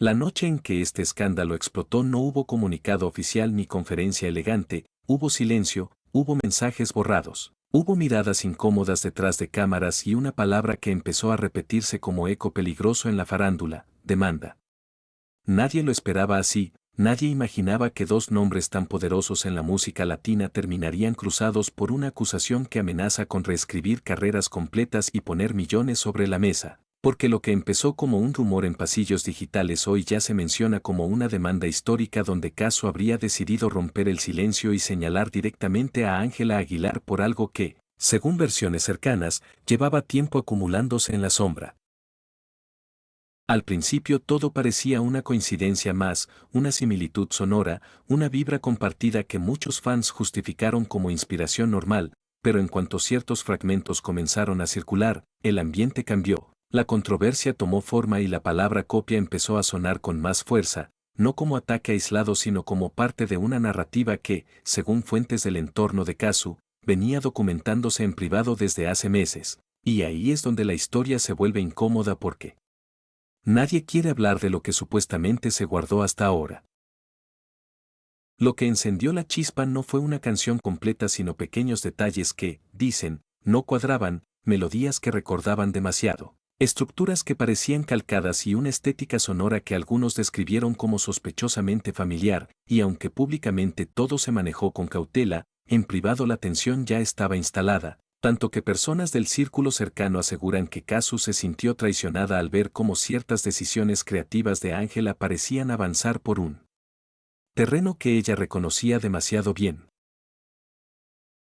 La noche en que este escándalo explotó no hubo comunicado oficial ni conferencia elegante, hubo silencio, hubo mensajes borrados, hubo miradas incómodas detrás de cámaras y una palabra que empezó a repetirse como eco peligroso en la farándula: demanda. Nadie lo esperaba así, nadie imaginaba que dos nombres tan poderosos en la música latina terminarían cruzados por una acusación que amenaza con reescribir carreras completas y poner millones sobre la mesa. Porque lo que empezó como un rumor en pasillos digitales hoy ya se menciona como una demanda histórica donde Caso habría decidido romper el silencio y señalar directamente a Ángela Aguilar por algo que, según versiones cercanas, llevaba tiempo acumulándose en la sombra. Al principio todo parecía una coincidencia más, una similitud sonora, una vibra compartida que muchos fans justificaron como inspiración normal, pero en cuanto ciertos fragmentos comenzaron a circular, el ambiente cambió. La controversia tomó forma y la palabra copia empezó a sonar con más fuerza, no como ataque aislado sino como parte de una narrativa que, según fuentes del entorno de Casu, venía documentándose en privado desde hace meses. Y ahí es donde la historia se vuelve incómoda porque nadie quiere hablar de lo que supuestamente se guardó hasta ahora. Lo que encendió la chispa no fue una canción completa sino pequeños detalles que, dicen, no cuadraban, melodías que recordaban demasiado, estructuras que parecían calcadas y una estética sonora que algunos describieron como sospechosamente familiar, y aunque públicamente todo se manejó con cautela, en privado la tensión ya estaba instalada, tanto que personas del círculo cercano aseguran que Casu se sintió traicionada al ver cómo ciertas decisiones creativas de Ángela parecían avanzar por un terreno que ella reconocía demasiado bien.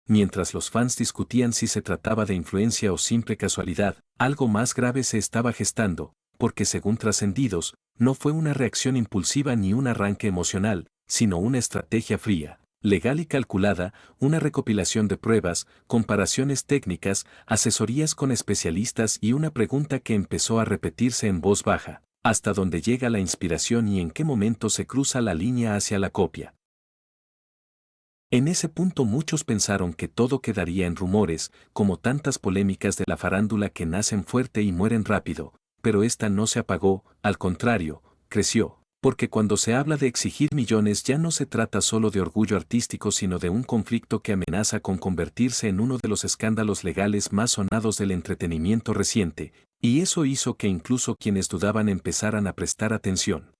Mientras los fans discutían si se trataba de influencia o simple casualidad, algo más grave se estaba gestando, porque según trascendidos, no fue una reacción impulsiva ni un arranque emocional, sino una estrategia fría, legal y calculada, una recopilación de pruebas, comparaciones técnicas, asesorías con especialistas y una pregunta que empezó a repetirse en voz baja: ¿hasta dónde llega la inspiración y en qué momento se cruza la línea hacia la copia? En ese punto muchos pensaron que todo quedaría en rumores, como tantas polémicas de la farándula que nacen fuerte y mueren rápido, pero esta no se apagó, al contrario, creció, porque cuando se habla de exigir millones ya no se trata solo de orgullo artístico sino de un conflicto que amenaza con convertirse en uno de los escándalos legales más sonados del entretenimiento reciente, y eso hizo que incluso quienes dudaban empezaran a prestar atención.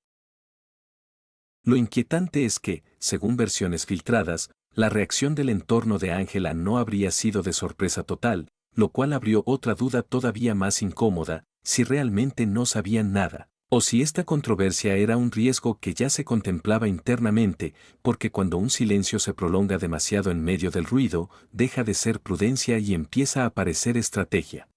Lo inquietante es que, según versiones filtradas, la reacción del entorno de Ángela no habría sido de sorpresa total, lo cual abrió otra duda todavía más incómoda: si realmente no sabían nada, o si esta controversia era un riesgo que ya se contemplaba internamente, porque cuando un silencio se prolonga demasiado en medio del ruido, deja de ser prudencia y empieza a parecer estrategia.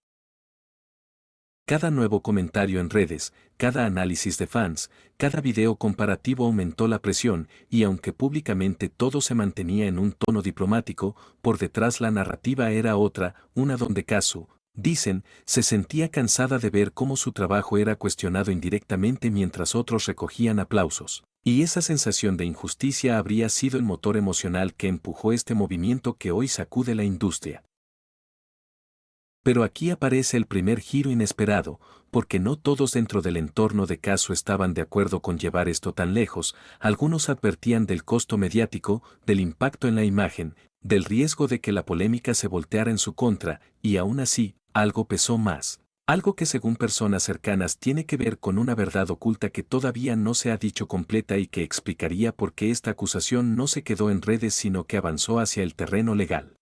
Cada nuevo comentario en redes, cada análisis de fans, cada video comparativo aumentó la presión, y aunque públicamente todo se mantenía en un tono diplomático, por detrás la narrativa era otra, una donde Casu, dicen, se sentía cansada de ver cómo su trabajo era cuestionado indirectamente mientras otros recogían aplausos. Y esa sensación de injusticia habría sido el motor emocional que empujó este movimiento que hoy sacude la industria. Pero aquí aparece el primer giro inesperado, porque no todos dentro del entorno de Casu estaban de acuerdo con llevar esto tan lejos. Algunos advertían del costo mediático, del impacto en la imagen, del riesgo de que la polémica se volteara en su contra, y aún así, algo pesó más. Algo que según personas cercanas tiene que ver con una verdad oculta que todavía no se ha dicho completa y que explicaría por qué esta acusación no se quedó en redes sino que avanzó hacia el terreno legal.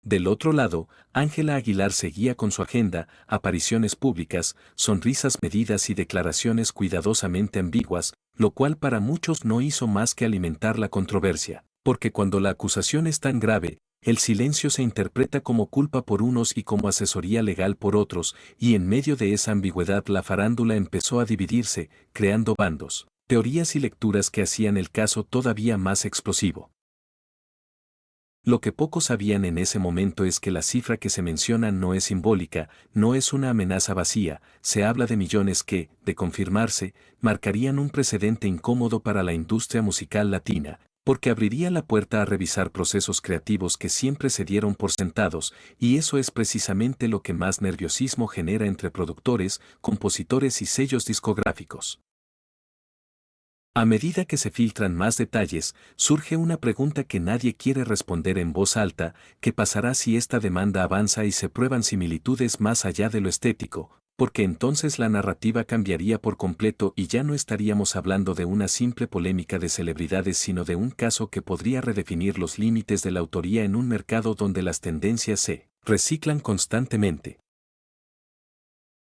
Del otro lado, Ángela Aguilar seguía con su agenda: apariciones públicas, sonrisas medidas y declaraciones cuidadosamente ambiguas, lo cual para muchos no hizo más que alimentar la controversia, porque cuando la acusación es tan grave, el silencio se interpreta como culpa por unos y como asesoría legal por otros, y en medio de esa ambigüedad la farándula empezó a dividirse, creando bandos, teorías y lecturas que hacían el caso todavía más explosivo. Lo que pocos sabían en ese momento es que la cifra que se menciona no es simbólica, no es una amenaza vacía, se habla de millones que, de confirmarse, marcarían un precedente incómodo para la industria musical latina, Porque abriría la puerta a revisar procesos creativos que siempre se dieron por sentados, y eso es precisamente lo que más nerviosismo genera entre productores, compositores y sellos discográficos. A medida que se filtran más detalles, surge una pregunta que nadie quiere responder en voz alta: ¿qué pasará si esta demanda avanza y se prueban similitudes más allá de lo estético? Porque entonces la narrativa cambiaría por completo y ya no estaríamos hablando de una simple polémica de celebridades, sino de un caso que podría redefinir los límites de la autoría en un mercado donde las tendencias se reciclan constantemente.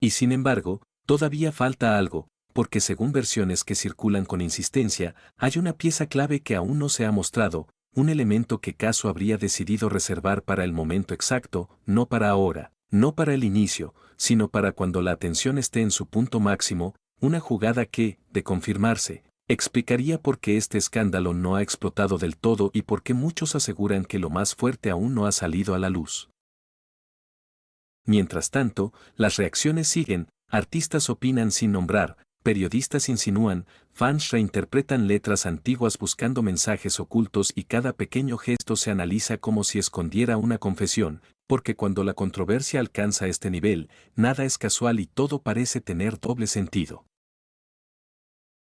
Y sin embargo, todavía falta algo, porque según versiones que circulan con insistencia, hay una pieza clave que aún no se ha mostrado, un elemento que Caso habría decidido reservar para el momento exacto, no para ahora, no para el inicio, sino para cuando la atención esté en su punto máximo, una jugada que, de confirmarse, explicaría por qué este escándalo no ha explotado del todo y por qué muchos aseguran que lo más fuerte aún no ha salido a la luz. Mientras tanto, las reacciones siguen, artistas opinan sin nombrar, periodistas insinúan, fans reinterpretan letras antiguas buscando mensajes ocultos y cada pequeño gesto se analiza como si escondiera una confesión, porque cuando la controversia alcanza este nivel, nada es casual y todo parece tener doble sentido.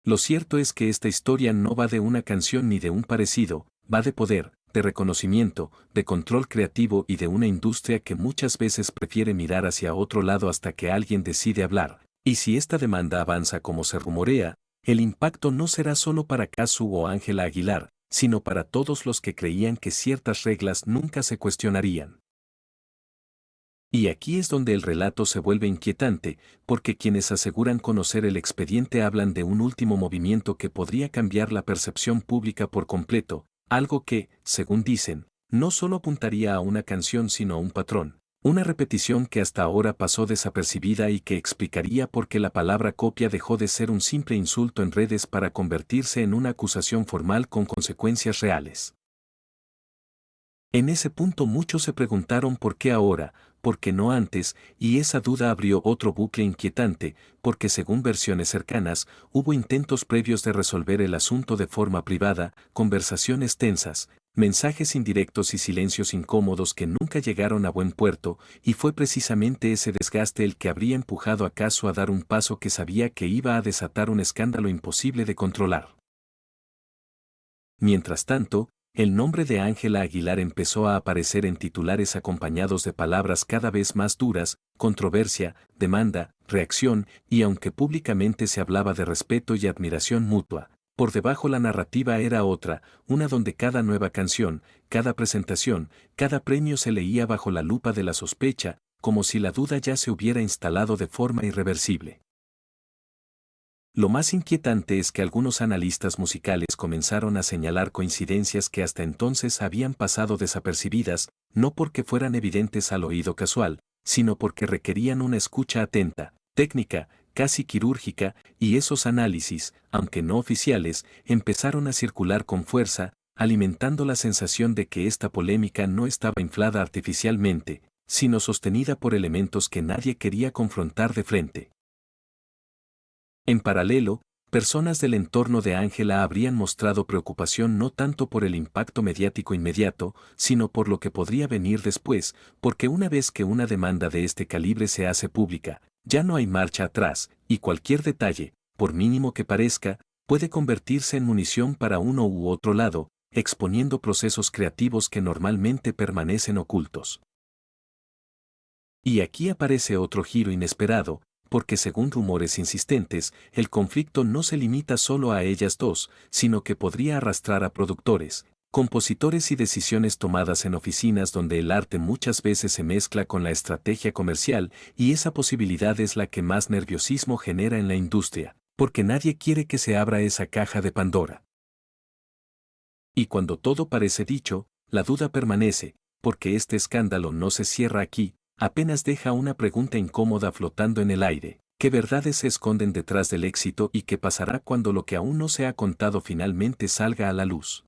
Lo cierto es que esta historia no va de una canción ni de un parecido, va de poder, de reconocimiento, de control creativo y de una industria que muchas veces prefiere mirar hacia otro lado hasta que alguien decide hablar. Y si esta demanda avanza como se rumorea, el impacto no será solo para Casu o Ángela Aguilar, sino para todos los que creían que ciertas reglas nunca se cuestionarían. Y aquí es donde el relato se vuelve inquietante, porque quienes aseguran conocer el expediente hablan de un último movimiento que podría cambiar la percepción pública por completo, algo que, según dicen, no solo apuntaría a una canción sino a un patrón, una repetición que hasta ahora pasó desapercibida y que explicaría por qué la palabra copia dejó de ser un simple insulto en redes para convertirse en una acusación formal con consecuencias reales. En ese punto muchos se preguntaron por qué ahora, por qué no antes, y esa duda abrió otro bucle inquietante, porque según versiones cercanas, hubo intentos previos de resolver el asunto de forma privada, conversaciones tensas, mensajes indirectos y silencios incómodos que nunca llegaron a buen puerto, y fue precisamente ese desgaste el que habría empujado a Casu a dar un paso que sabía que iba a desatar un escándalo imposible de controlar. Mientras tanto, el nombre de Ángela Aguilar empezó a aparecer en titulares acompañados de palabras cada vez más duras: controversia, demanda, reacción, y aunque públicamente se hablaba de respeto y admiración mutua, por debajo la narrativa era otra, una donde cada nueva canción, cada presentación, cada premio se leía bajo la lupa de la sospecha, como si la duda ya se hubiera instalado de forma irreversible. Lo más inquietante es que algunos analistas musicales comenzaron a señalar coincidencias que hasta entonces habían pasado desapercibidas, no porque fueran evidentes al oído casual, sino porque requerían una escucha atenta, técnica, casi quirúrgica, y esos análisis, aunque no oficiales, empezaron a circular con fuerza, alimentando la sensación de que esta polémica no estaba inflada artificialmente, sino sostenida por elementos que nadie quería confrontar de frente. En paralelo, personas del entorno de Ángela habrían mostrado preocupación no tanto por el impacto mediático inmediato, sino por lo que podría venir después, porque una vez que una demanda de este calibre se hace pública, ya no hay marcha atrás, y cualquier detalle, por mínimo que parezca, puede convertirse en munición para uno u otro lado, exponiendo procesos creativos que normalmente permanecen ocultos. Y aquí aparece otro giro inesperado, porque según rumores insistentes, el conflicto no se limita solo a ellas dos, sino que podría arrastrar a productores, compositores y decisiones tomadas en oficinas donde el arte muchas veces se mezcla con la estrategia comercial, y esa posibilidad es la que más nerviosismo genera en la industria, porque nadie quiere que se abra esa caja de Pandora. Y cuando todo parece dicho, la duda permanece, porque este escándalo no se cierra aquí, apenas deja una pregunta incómoda flotando en el aire: ¿qué verdades se esconden detrás del éxito y qué pasará cuando lo que aún no se ha contado finalmente salga a la luz?